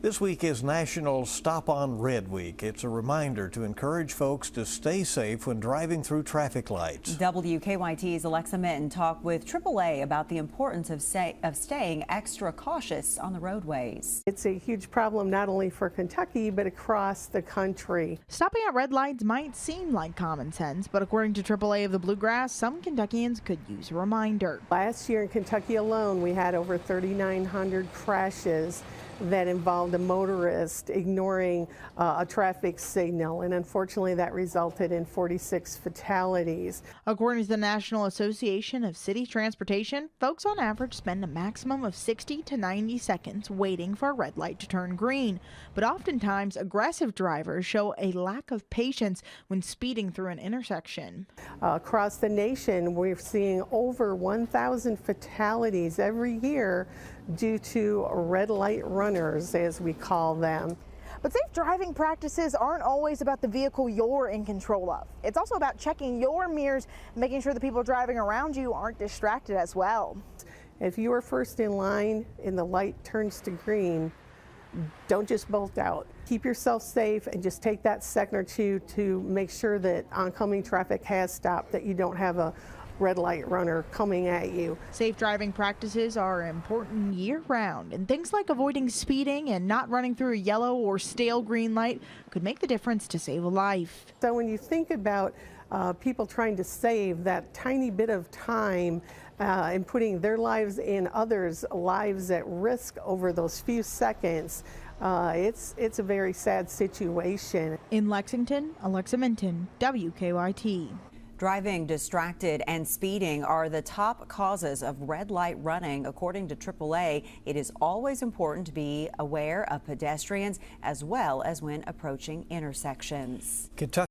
This week is National Stop on Red Week. It's a reminder to encourage folks to stay safe when driving through traffic lights. WKYT's Alexa Minton talked with AAA about the importance of staying extra cautious on the roadways. It's a huge problem not only for Kentucky, but across the country. Stopping at red lights might seem like common sense, but according to AAA of the Bluegrass, some Kentuckians could use a reminder. Last year in Kentucky alone, we had over 3,900 crashes that involved a motorist ignoring a traffic signal, and unfortunately that resulted in 46 fatalities. According to the National Association of City Transportation, folks on average spend a maximum of 60 to 90 seconds waiting for a red light to turn green, but oftentimes aggressive drivers show a lack of patience when speeding through an intersection. Across the nation, we're seeing over 1,000 fatalities every year due to red light runners, as we call them. But safe driving practices aren't always about the vehicle you're in control of. It's also about checking your mirrors, making sure the people driving around you aren't distracted as well. If you are first in line and the light turns to green, don't just bolt out. Keep yourself safe and just take that second or two to make sure that oncoming traffic has stopped, that you don't have a red light runner coming at you. Safe driving practices are important year-round, and things like avoiding speeding and not running through a yellow or stale green light could make the difference to save a life. So when you think about people trying to save that tiny bit of time and putting their lives and others' lives at risk over those few seconds, it's a very sad situation. In Lexington, Alexa Minton, WKYT. Driving distracted and speeding are the top causes of red light running. According to AAA, it is always important to be aware of pedestrians as well as when approaching intersections. Kentucky